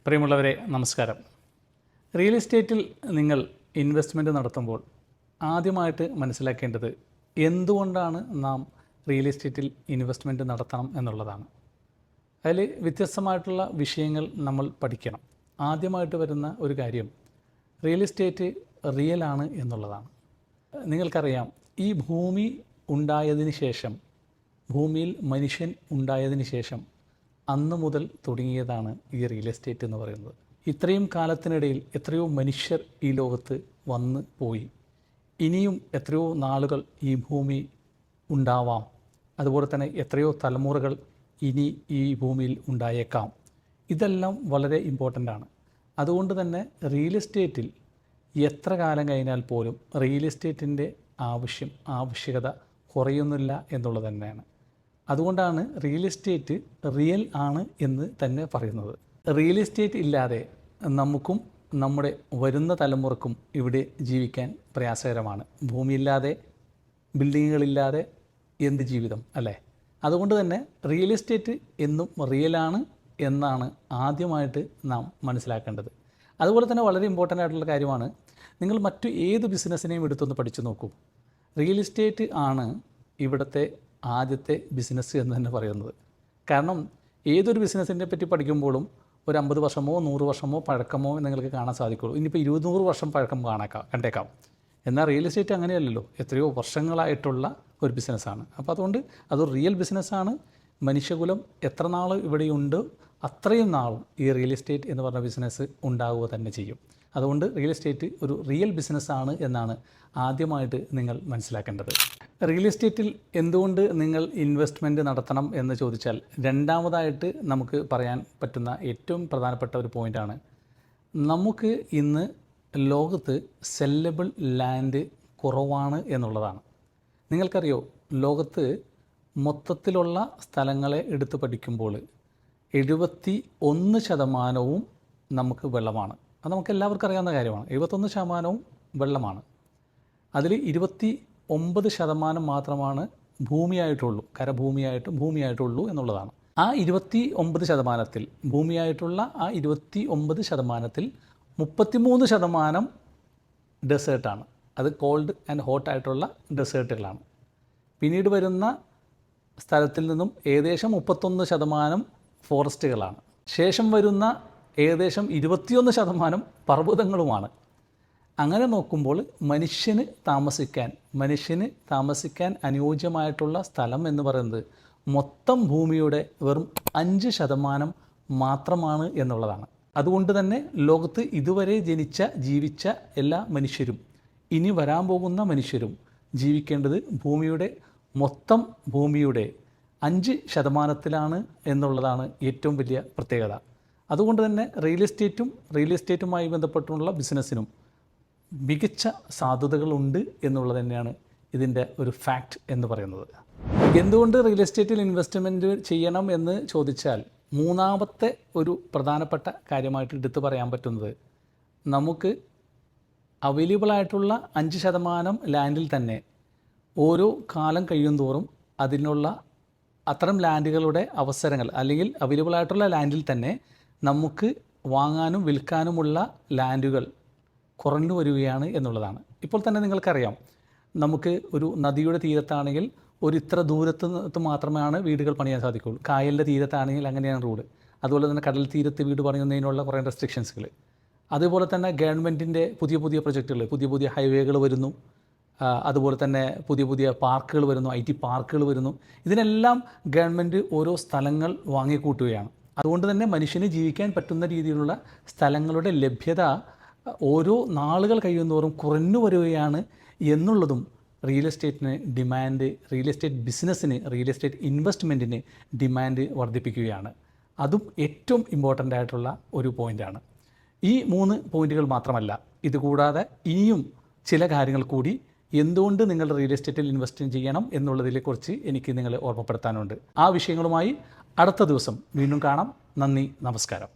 പ്രിയമുള്ളവരെ നമസ്കാരം. റിയൽ എസ്റ്റേറ്റിൽ നിങ്ങൾ ഇൻവെസ്റ്റ്മെൻറ്റ് നടത്തുമ്പോൾ ആദ്യമായിട്ട് മനസ്സിലാക്കേണ്ടത് എന്തുകൊണ്ടാണ് നാം റിയൽ എസ്റ്റേറ്റിൽ ഇൻവെസ്റ്റ്മെൻറ്റ് നടത്തണം എന്നുള്ളതാണ്. അതിൽ വ്യത്യസ്തമായിട്ടുള്ള വിഷയങ്ങൾ നമ്മൾ പഠിക്കണം. ആദ്യമായിട്ട് വരുന്ന ഒരു കാര്യം റിയൽ എസ്റ്റേറ്റ് റിയലാണ് എന്നുള്ളതാണ്. നിങ്ങൾക്കറിയാം, ഈ ഭൂമി ഉണ്ടായതിന് ശേഷം, ഭൂമിയിൽ മനുഷ്യൻ ഉണ്ടായതിന് ശേഷം അന്ന് മുതൽ തുടങ്ങിയതാണ് ഈ റിയൽ എസ്റ്റേറ്റ് എന്ന് പറയുന്നത്. ഇത്രയും കാലത്തിനിടയിൽ എത്രയോ മനുഷ്യർ ഈ ലോകത്ത് വന്ന് പോയി. ഇനിയും എത്രയോ നാളുകൾ ഈ ഭൂമി ഉണ്ടാവാം. അതുപോലെ തന്നെ എത്രയോ തലമുറകൾ ഇനി ഈ ഭൂമിയിൽ ഉണ്ടായേക്കാം. ഇതെല്ലാം വളരെ ഇമ്പോർട്ടൻ്റ് ആണ്. അതുകൊണ്ട് തന്നെ റിയൽ എസ്റ്റേറ്റിൽ എത്ര കാലം കഴിഞ്ഞാൽ പോലും റിയൽ എസ്റ്റേറ്റിൻ്റെ ആവശ്യകത കുറയുന്നില്ല എന്നുള്ളത് തന്നെയാണ്. അതുകൊണ്ടാണ് റിയൽ എസ്റ്റേറ്റ് റിയൽ ആണ് എന്ന് തന്നെ പറയുന്നത്. റിയൽ എസ്റ്റേറ്റ് ഇല്ലാതെ നമുക്കും നമ്മുടെ വരുന്ന തലമുറക്കും ഇവിടെ ജീവിക്കാൻ പ്രയാസകരമാണ്. ഭൂമിയില്ലാതെ, ബിൽഡിങ്ങുകളില്ലാതെ എന്ത് ജീവിതം അല്ലേ? അതുകൊണ്ട് തന്നെ റിയൽ എസ്റ്റേറ്റ് എന്നും റിയലാണ് എന്നാണ് ആദ്യമായിട്ട് നാം മനസ്സിലാക്കേണ്ടത്. അതുപോലെ തന്നെ വളരെ ഇമ്പോർട്ടൻ്റ് ആയിട്ടുള്ള കാര്യമാണ്, നിങ്ങൾ മറ്റു ഏത് ബിസിനസ്സിനെയും എടുത്തൊന്ന് പഠിച്ചു നോക്കൂ. റിയൽ എസ്റ്റേറ്റ് ആണ് ഇവിടുത്തെ ആദ്യത്തെ ബിസിനസ് എന്ന് തന്നെ പറയുന്നത്. കാരണം ഏതൊരു ബിസിനസ്സിനെ പറ്റി പഠിക്കുമ്പോഴും ഒരു 50 വർഷമോ 100 വർഷമോ പഴക്കമോ നിങ്ങൾക്ക് കാണാൻ സാധിക്കുള്ളൂ. ഇനിയിപ്പോൾ 200 വർഷം പഴക്കം കണ്ടേക്കാം. എന്നാൽ റിയൽ എസ്റ്റേറ്റ് അങ്ങനെയല്ലല്ലോ, എത്രയോ വർഷങ്ങളായിട്ടുള്ള ഒരു ബിസിനസ്സാണ്. അപ്പോൾ അതുകൊണ്ട് അത് റിയൽ ബിസിനസ്സാണ്. മനുഷ്യകുലം എത്ര നാൾ ഇവിടെയുണ്ട് അത്രയും നാളും ഈ റിയൽ എസ്റ്റേറ്റ് എന്ന് പറഞ്ഞ ബിസിനസ് ഉണ്ടാവുക തന്നെ ചെയ്യും. അതുകൊണ്ട് റിയൽ എസ്റ്റേറ്റ് ഒരു റിയൽ ബിസിനസ്സാണ് എന്നാണ് ആദ്യമായിട്ട് നിങ്ങൾ മനസ്സിലാക്കേണ്ടത്. റിയൽ എസ്റ്റേറ്റിൽ എന്തുകൊണ്ട് നിങ്ങൾ ഇൻവെസ്റ്റ്മെൻറ്റ് നടത്തണം എന്ന് ചോദിച്ചാൽ, രണ്ടാമതായിട്ട് നമുക്ക് പറയാൻ പറ്റുന്ന ഏറ്റവും പ്രധാനപ്പെട്ട ഒരു പോയിൻ്റാണ്, നമുക്ക് ഇന്ന് ലോകത്ത് സെല്ലബിൾ ലാൻഡ് കുറവാണ് എന്നുള്ളതാണ്. നിങ്ങൾക്കറിയോ, ലോകത്ത് മൊത്തത്തിലുള്ള സ്ഥലങ്ങളെ എടുത്ത് പഠിക്കുമ്പോൾ 71% നമുക്ക് വെള്ളമാണ്. അത് നമുക്ക് എല്ലാവർക്കും അറിയാവുന്ന കാര്യമാണ്. 71% വെള്ളമാണ്. അതിൽ 29% മാത്രമാണ് ഭൂമിയായിട്ടുള്ളൂ, ഭൂമിയായിട്ടുള്ളൂ എന്നുള്ളതാണ്. ആ 29%-ത്തിൽ ഭൂമിയായിട്ടുള്ള ആ 29%-ത്തിൽ 33% ഡെസേർട്ടാണ്. അത് കോൾഡ് ആൻഡ് ഹോട്ട് ആയിട്ടുള്ള ഡെസേർട്ടുകളാണ്. പിന്നീട് വരുന്ന സ്ഥലത്തിൽ നിന്നും ഏകദേശം 31% ഫോറസ്റ്റുകളാണ്. ശേഷം വരുന്ന ഏകദേശം 21% പർവ്വതങ്ങളുമാണ്. അങ്ങനെ നോക്കുമ്പോൾ മനുഷ്യന് താമസിക്കാൻ അനുയോജ്യമായിട്ടുള്ള സ്ഥലം എന്ന് പറയുന്നത് മൊത്തം ഭൂമിയുടെ വെറും 5% മാത്രമാണ് എന്നുള്ളതാണ്. അതുകൊണ്ട് തന്നെ ലോകത്ത് ഇതുവരെ ജീവിച്ച എല്ലാ മനുഷ്യരും, ഇനി വരാൻ പോകുന്ന മനുഷ്യരും ജീവിക്കേണ്ടത് മൊത്തം ഭൂമിയുടെ 5%-ത്തിലാണ് എന്നുള്ളതാണ് ഏറ്റവും വലിയ പ്രത്യേകത. അതുകൊണ്ട് തന്നെ റിയൽ എസ്റ്റേറ്റുമായി ബന്ധപ്പെട്ടുള്ള ബിസിനസ്സിനും മികച്ച സാധ്യതകളുണ്ട് എന്നുള്ളത് തന്നെയാണ് ഇതിൻ്റെ ഒരു ഫാക്റ്റ് എന്ന് പറയുന്നത്. എന്തുകൊണ്ട് റിയൽ എസ്റ്റേറ്റിൽ ഇൻവെസ്റ്റ്മെൻറ്റ് ചെയ്യണം എന്ന് ചോദിച്ചാൽ, മൂന്നാമത്തെ ഒരു പ്രധാനപ്പെട്ട കാര്യമായിട്ട് എടുത്തു പറയാൻ പറ്റുന്നത്, നമുക്ക് അവൈലബിളായിട്ടുള്ള 5% ലാൻഡിൽ തന്നെ ഓരോ കാലം കഴിയുന്തോറും അതിനുള്ള അത്തരം ലാൻഡുകളുടെ അവസരങ്ങൾ, അല്ലെങ്കിൽ അവൈലബിളായിട്ടുള്ള ലാൻഡിൽ തന്നെ നമുക്ക് വാങ്ങാനും വിൽക്കാനുമുള്ള ലാൻഡുകൾ കുറഞ്ഞു വരികയാണ് എന്നുള്ളതാണ്. ഇപ്പോൾ തന്നെ നിങ്ങൾക്കറിയാം, നമുക്ക് ഒരു നദിയുടെ തീരത്താണെങ്കിൽ ഇത്ര ദൂരത്ത് മാത്രമാണ് വീടുകൾ പണിയാൻ സാധിക്കുകയുള്ളൂ. കായലിൻ്റെ തീരത്താണെങ്കിൽ അങ്ങനെയാണ് റൂള്. അതുപോലെ തന്നെ കടൽ തീരത്ത് വീട് പണിയുന്നതിനുള്ള കുറേ റെസ്ട്രിക്ഷൻസുകൾ. അതുപോലെ തന്നെ ഗവൺമെൻറ്റിൻ്റെ പുതിയ പ്രൊജക്റ്റുകൾ, പുതിയ ഹൈവേകൾ വരുന്നു. അതുപോലെ തന്നെ പുതിയ പാർക്കുകൾ വരുന്നു, IT പാർക്കുകൾ വരുന്നു. ഇതിനെല്ലാം ഗവൺമെൻറ് ഓരോ സ്ഥലങ്ങൾ വാങ്ങിക്കൂട്ടുകയാണ്. അതുകൊണ്ട് തന്നെ മനുഷ്യന് ജീവിക്കാൻ പറ്റുന്ന രീതിയിലുള്ള സ്ഥലങ്ങളുടെ ലഭ്യത ഓരോ നാളുകൾ കഴിയുന്നതോറും കുറഞ്ഞു വരികയാണ് എന്നുള്ളതും റിയൽ എസ്റ്റേറ്റ് ബിസിനസ്സിന്, റിയൽ എസ്റ്റേറ്റ് ഇൻവെസ്റ്റ്മെൻറ്റിന് ഡിമാൻഡ് വർദ്ധിപ്പിക്കുകയാണ്. അതും ഏറ്റവും ഇമ്പോർട്ടൻ്റ് ആയിട്ടുള്ള ഒരു പോയിൻ്റാണ്. ഈ 3 പോയിൻറ്റുകൾ മാത്രമല്ല, ഇതുകൂടാതെ ഇനിയും ചില കാര്യങ്ങൾ കൂടി എന്തുകൊണ്ട് നിങ്ങൾ റിയൽ എസ്റ്റേറ്റിൽ ഇൻവെസ്റ്റ് ചെയ്യണം എന്നുള്ളതിനെക്കുറിച്ച് എനിക്ക് നിങ്ങളെ ഓർമ്മപ്പെടുത്താനുണ്ട്. ആ വിഷയങ്ങളുമായി അടുത്ത ദിവസം വീണ്ടും കാണാം. നന്ദി, നമസ്കാരം.